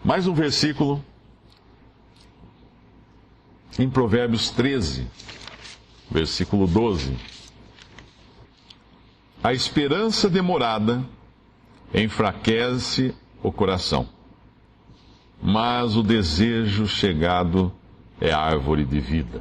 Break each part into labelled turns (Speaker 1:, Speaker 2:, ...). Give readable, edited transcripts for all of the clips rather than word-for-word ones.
Speaker 1: Mais um versículo em Provérbios 13, versículo 12. A esperança demorada enfraquece o coração, mas o desejo chegado é árvore de vida.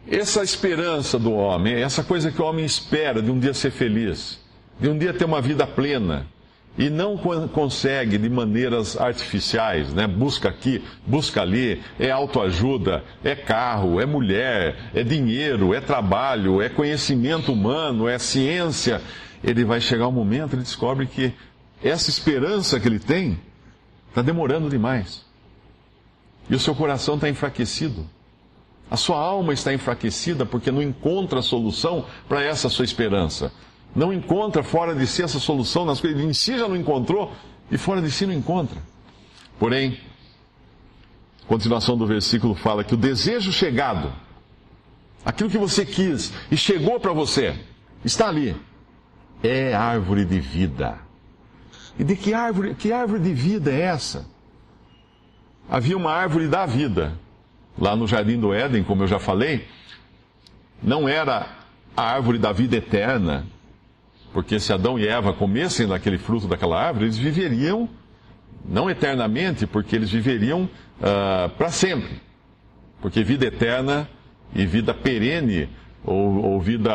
Speaker 1: Essa esperança do homem, essa coisa que o homem espera de um dia ser feliz, de um dia ter uma vida plena, e não consegue de maneiras artificiais, né? Busca aqui, busca ali, é autoajuda, é carro, é mulher, é dinheiro, é trabalho, é conhecimento humano, é ciência. Ele vai chegar um momento, ele descobre que essa esperança que ele tem está demorando demais. E o seu coração está enfraquecido. A sua alma está enfraquecida porque não encontra solução para essa sua esperança. Não encontra fora de si essa solução nas coisas. Em si já não encontrou e fora de si não encontra. Porém, a continuação do versículo fala que o desejo chegado, aquilo que você quis e chegou para você, está ali. É árvore de vida. E de que árvore de vida é essa? Havia uma árvore da vida lá no Jardim do Éden, como eu já falei. Não era a árvore da vida eterna, porque se Adão e Eva comessem daquele fruto daquela árvore, eles viveriam, não eternamente, porque eles viveriam para sempre. Porque vida eterna e vida perene, ou vida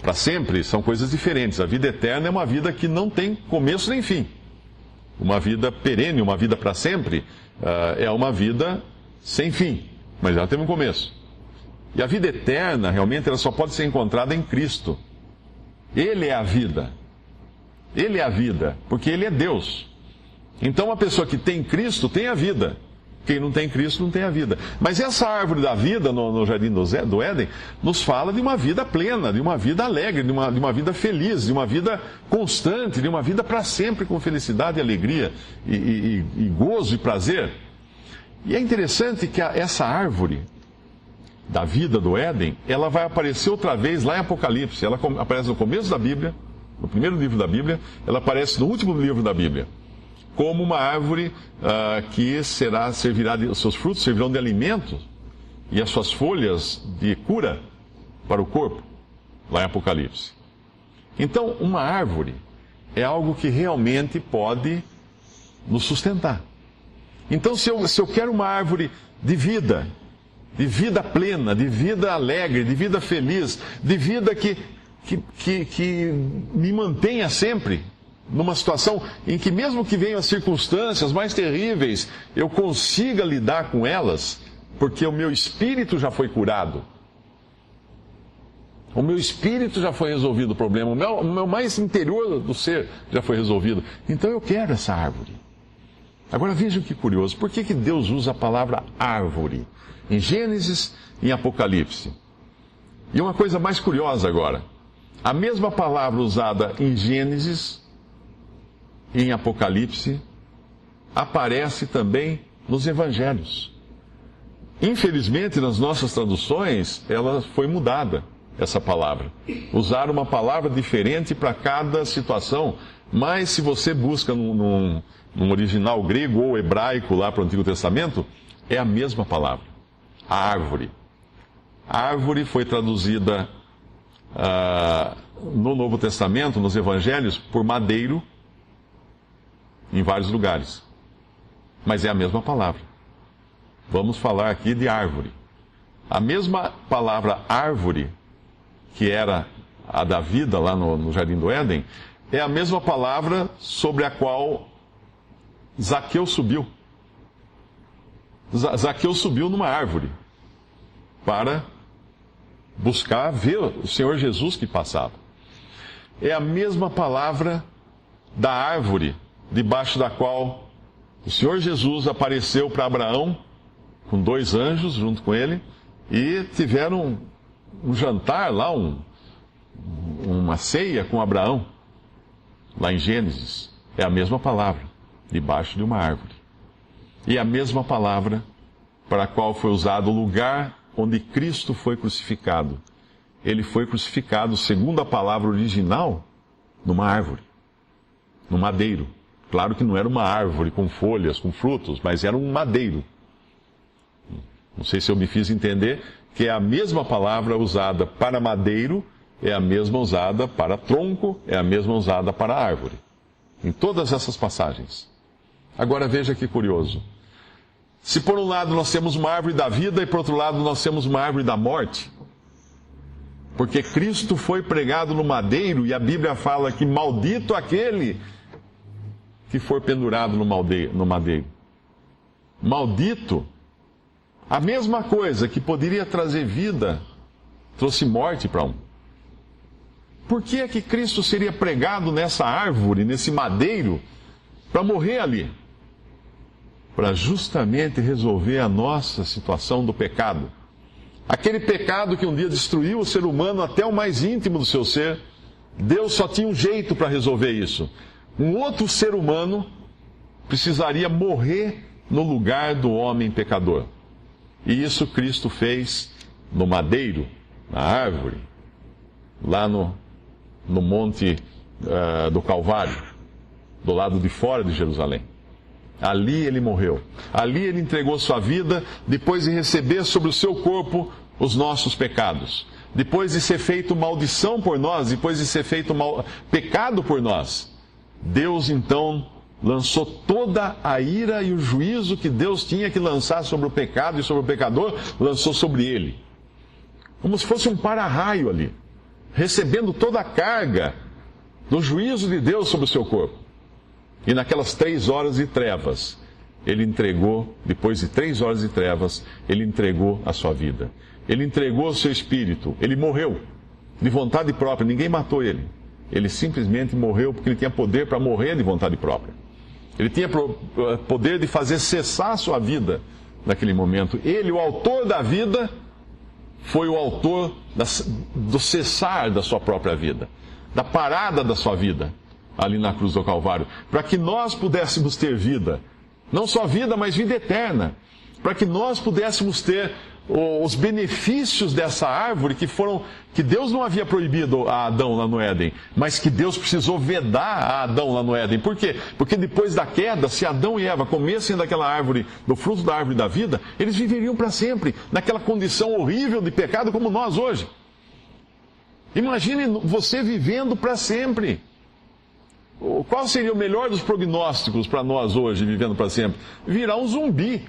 Speaker 1: para sempre, são coisas diferentes. A vida eterna é uma vida que não tem começo nem fim. Uma vida perene, uma vida para sempre, é uma vida sem fim, mas ela tem um começo. E a vida eterna, realmente, ela só pode ser encontrada em Cristo. Ele é a vida. Ele é a vida, porque Ele é Deus. Então, uma pessoa que tem Cristo tem a vida. Quem não tem Cristo não tem a vida. Mas essa árvore da vida no Jardim do Éden nos fala de uma vida plena, de uma vida alegre, de uma vida feliz, de uma vida constante, de uma vida para sempre com felicidade, alegria e gozo e prazer. E é interessante que essa árvore da vida do Éden, ela vai aparecer outra vez lá em Apocalipse. Ela aparece no começo da Bíblia, no primeiro livro da Bíblia, ela aparece no último livro da Bíblia, como uma árvore que os seus frutos servirão de alimento e as suas folhas de cura para o corpo, lá em Apocalipse. Então, uma árvore é algo que realmente pode nos sustentar. Então, se eu quero uma árvore de vida plena, de vida alegre, de vida feliz, de vida que me mantenha sempre numa situação em que, mesmo que venham as circunstâncias mais terríveis, eu consiga lidar com elas, porque o meu espírito já foi curado. O meu espírito já foi resolvido o problema, o meu mais interior do ser já foi resolvido. Então eu quero essa árvore. Agora vejam que curioso, por que Deus usa a palavra árvore em Gênesis e em Apocalipse? E uma coisa mais curiosa agora, a mesma palavra usada em Gênesis e em Apocalipse aparece também nos Evangelhos. Infelizmente, nas nossas traduções, ela foi mudada, essa palavra. Usaram uma palavra diferente para cada situação, mas se você busca num original grego ou hebraico lá para o Antigo Testamento, é a mesma palavra, a árvore. A árvore foi traduzida no Novo Testamento, nos Evangelhos, por madeiro, em vários lugares. Mas é a mesma palavra. Vamos falar aqui de árvore. A mesma palavra árvore, que era a da vida lá no Jardim do Éden, é a mesma palavra sobre a qual Zaqueu subiu. Zaqueu subiu numa árvore para buscar ver o Senhor Jesus que passava. É a mesma palavra da árvore debaixo da qual o Senhor Jesus apareceu para Abraão com 2 anjos junto com ele e tiveram um jantar lá, uma ceia com Abraão, lá em Gênesis. É a mesma palavra, debaixo de uma árvore. E a mesma palavra para a qual foi usado o lugar onde Cristo foi crucificado. Ele foi crucificado, segundo a palavra original, numa árvore, no madeiro. Claro que não era uma árvore com folhas, com frutos, mas era um madeiro. Não sei se eu me fiz entender que é a mesma palavra usada para madeiro, é a mesma usada para tronco, é a mesma usada para árvore. Em todas essas passagens. Agora veja que curioso. Se por um lado nós temos uma árvore da vida e por outro lado nós temos uma árvore da morte, porque Cristo foi pregado no madeiro e a Bíblia fala que maldito aquele que for pendurado no madeiro. Maldito. A mesma coisa que poderia trazer vida, trouxe morte para um. Por que é que Cristo seria pregado nessa árvore, nesse madeiro, para morrer ali? Para justamente resolver a nossa situação do pecado. Aquele pecado que um dia destruiu o ser humano até o mais íntimo do seu ser, Deus só tinha um jeito para resolver isso. Um outro ser humano precisaria morrer no lugar do homem pecador. E isso Cristo fez no madeiro, na árvore, lá no monte do Calvário, do lado de fora de Jerusalém. Ali ele morreu. Ali ele entregou sua vida, depois de receber sobre o seu corpo os nossos pecados. Depois de ser feito maldição por nós, depois de ser feito pecado por nós. Deus então lançou toda a ira e o juízo que Deus tinha que lançar sobre o pecado e sobre o pecador, lançou sobre ele. Como se fosse um para-raio ali, recebendo toda a carga do juízo de Deus sobre o seu corpo. E naquelas 3 horas de trevas, ele entregou, depois de 3 horas de trevas, ele entregou a sua vida. Ele entregou o seu espírito, ele morreu, de vontade própria, ninguém matou ele. Ele simplesmente morreu porque ele tinha poder para morrer de vontade própria. Ele tinha poder de fazer cessar a sua vida naquele momento. Ele, o autor da vida, foi o autor do cessar da sua própria vida, da parada da sua vida, ali na cruz do Calvário, para que nós pudéssemos ter vida, não só vida, mas vida eterna, para que nós pudéssemos ter os benefícios dessa árvore que Deus não havia proibido a Adão lá no Éden, mas que Deus precisou vedar a Adão lá no Éden. Por quê? Porque depois da queda, se Adão e Eva comessem daquela árvore, do fruto da árvore da vida, eles viveriam para sempre, naquela condição horrível de pecado como nós hoje. Imagine você vivendo para sempre. Qual seria o melhor dos prognósticos para nós hoje, vivendo para sempre? Virar um zumbi,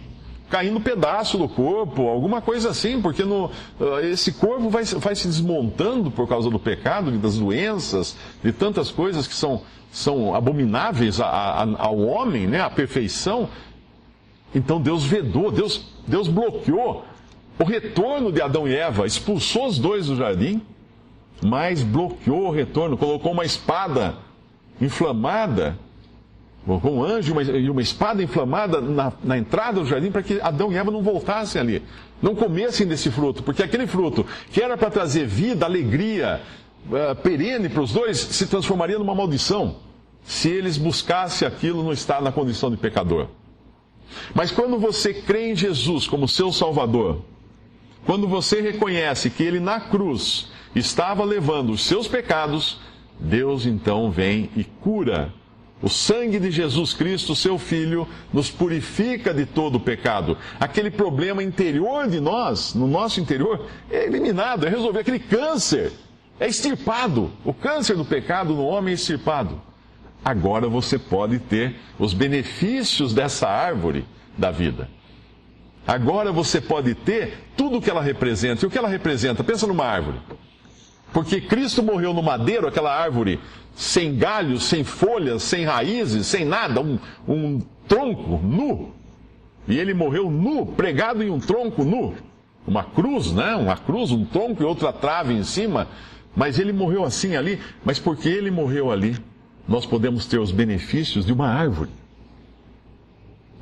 Speaker 1: caindo pedaço do corpo, alguma coisa assim, porque esse corpo vai se desmontando por causa do pecado, das doenças, de tantas coisas que são abomináveis ao homem, né, à perfeição. Então Deus vedou, Deus bloqueou o retorno de Adão e Eva, expulsou os dois do jardim, mas bloqueou o retorno, colocou uma espada inflamada, colocou um anjo e uma espada inflamada na entrada do jardim para que Adão e Eva não voltassem ali, não comessem desse fruto, porque aquele fruto que era para trazer vida, alegria, perene para os dois, se transformaria numa maldição, se eles buscassem aquilo no estado, na condição de pecador. Mas quando você crê em Jesus como seu Salvador, quando você reconhece que Ele na cruz estava levando os seus pecados, Deus então vem e cura. O sangue de Jesus Cristo, seu Filho, nos purifica de todo o pecado. Aquele problema interior de nós, no nosso interior, é eliminado, é resolvido. Aquele câncer é extirpado. O câncer do pecado no homem é extirpado. Agora você pode ter os benefícios dessa árvore da vida. Agora você pode ter tudo o que ela representa. E o que ela representa? Pensa numa árvore. Porque Cristo morreu no madeiro, aquela árvore sem galhos, sem folhas, sem raízes, sem nada, um tronco nu. E ele morreu nu, pregado em um tronco nu. Uma cruz, né? Uma cruz, um tronco e outra trave em cima. Mas ele morreu assim ali. Mas porque ele morreu ali, nós podemos ter os benefícios de uma árvore.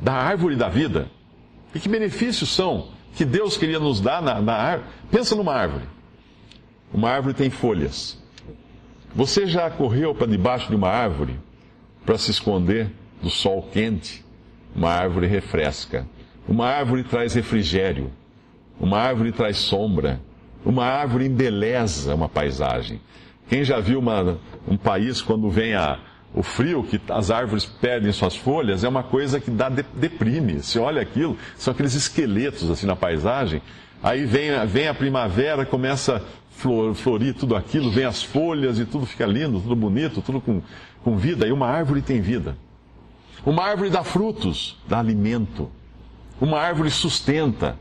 Speaker 1: Da árvore da vida. E que benefícios são que Deus queria nos dar na árvore? Pensa numa árvore. Uma árvore tem folhas. Você já correu para debaixo de uma árvore para se esconder do sol quente? Uma árvore refresca. Uma árvore traz refrigério. Uma árvore traz sombra. Uma árvore embeleza uma paisagem. Quem já viu um país quando vem o frio, que as árvores perdem suas folhas, é uma coisa que deprime. Você olha aquilo, são aqueles esqueletos assim na paisagem. Aí vem a primavera, começa a florir tudo aquilo, vem as folhas e tudo fica lindo, tudo bonito, tudo com vida. E uma árvore tem vida. Uma árvore dá frutos, dá alimento. Uma árvore sustenta.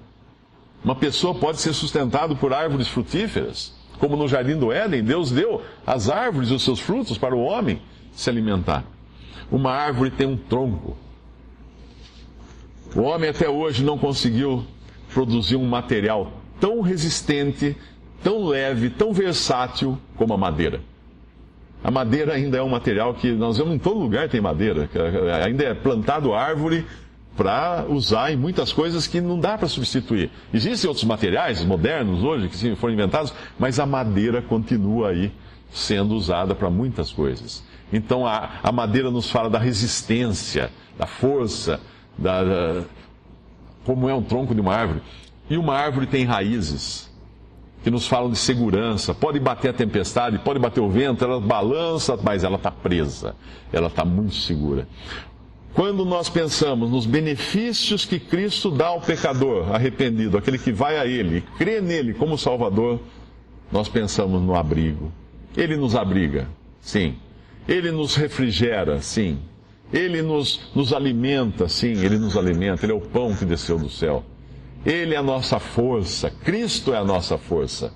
Speaker 1: Uma pessoa pode ser sustentada por árvores frutíferas. Como no Jardim do Éden, Deus deu as árvores e os seus frutos para o homem se alimentar. Uma árvore tem um tronco. O homem até hoje não conseguiu produzir um material tão resistente, tão leve, tão versátil como a madeira. A madeira ainda é um material que nós vemos em todo lugar tem madeira. Ainda é plantado árvore para usar em muitas coisas que não dá para substituir. Existem outros materiais modernos hoje que foram inventados, mas a madeira continua aí sendo usada para muitas coisas. Então a madeira nos fala da resistência, da força, como é um tronco de uma árvore. E uma árvore tem raízes que nos falam de segurança. Pode bater a tempestade, pode bater o vento, ela balança, mas ela está presa, ela está muito segura. Quando nós pensamos nos benefícios que Cristo dá ao pecador arrependido, aquele que vai a Ele, crê nele como Salvador, nós pensamos no abrigo. Ele nos abriga, sim. Ele nos refrigera, sim. Ele nos alimenta, sim, Ele nos alimenta. Ele é o pão que desceu do céu. Ele é a nossa força, Cristo é a nossa força.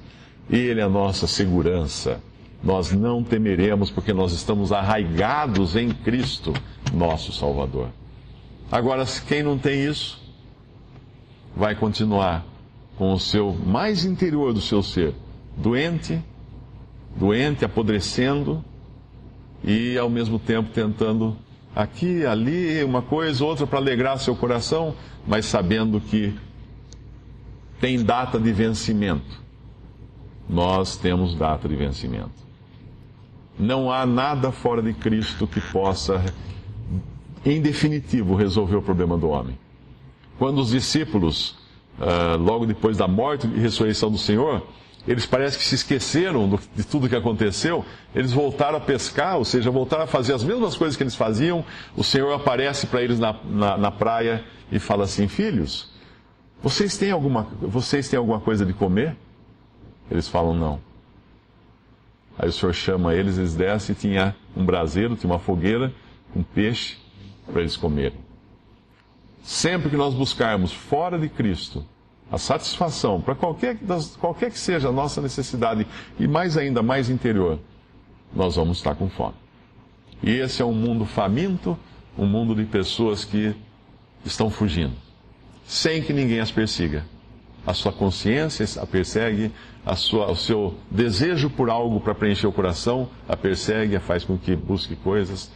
Speaker 1: Ele é a nossa segurança. Nós não temeremos porque nós estamos arraigados em Cristo, nosso Salvador. Agora, quem não tem isso, vai continuar com o seu mais interior do seu ser, doente, apodrecendo e ao mesmo tempo tentando aqui, ali, uma coisa, outra para alegrar seu coração, mas sabendo que tem data de vencimento. Nós temos data de vencimento. Não há nada fora de Cristo que possa, em definitivo, resolver o problema do homem. Quando os discípulos, logo depois da morte e ressurreição do Senhor, eles parecem que se esqueceram de tudo que aconteceu, eles voltaram a pescar, ou seja, voltaram a fazer as mesmas coisas que eles faziam. O Senhor aparece para eles na praia e fala assim: filhos, vocês têm alguma coisa de comer? Eles falam não. Aí o Senhor chama eles descem e tinha um braseiro, tinha uma fogueira, um peixe para eles comerem. Sempre que nós buscarmos fora de Cristo a satisfação para qualquer que seja a nossa necessidade, e mais ainda, mais interior, nós vamos estar com fome. E esse é um mundo faminto, um mundo de pessoas que estão fugindo, sem que ninguém as persiga. A sua consciência a persegue, o seu desejo por algo para preencher o coração a persegue, faz com que busque coisas,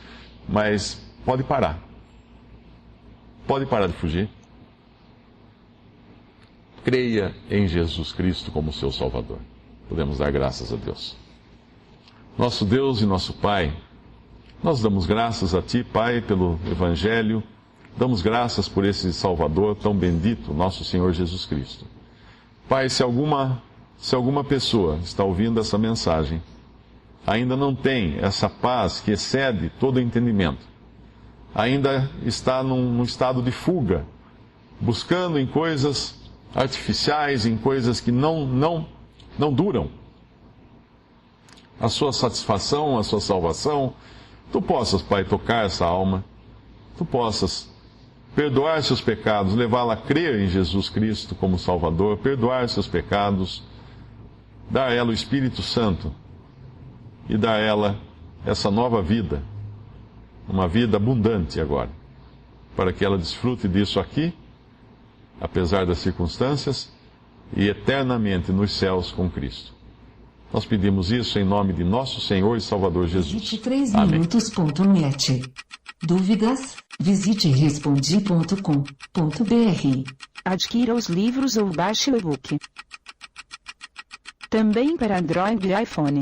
Speaker 1: mas pode parar. Pode parar de fugir. Creia em Jesus Cristo como seu Salvador. Podemos dar graças a Deus. Nosso Deus e nosso Pai, nós damos graças a Ti, Pai, pelo Evangelho, damos graças por esse Salvador tão bendito, nosso Senhor Jesus Cristo. Pai, se alguma pessoa está ouvindo essa mensagem, ainda não tem essa paz que excede todo entendimento, ainda está num estado de fuga, buscando em coisas artificiais, em coisas que não duram, a sua satisfação, a sua salvação, Tu possas, Pai, tocar essa alma, Tu possas perdoar seus pecados, levá-la a crer em Jesus Cristo como Salvador, perdoar seus pecados, dar a ela o Espírito Santo e dar a ela essa nova vida, uma vida abundante agora, para que ela desfrute disso aqui, apesar das circunstâncias, e eternamente nos céus com Cristo. Nós pedimos isso em nome de nosso Senhor e Salvador Jesus.
Speaker 2: 23minutos.net. Dúvidas? Visite respondi.com.br.
Speaker 3: Adquira os livros ou baixe o e-book. Também para Android e iPhone.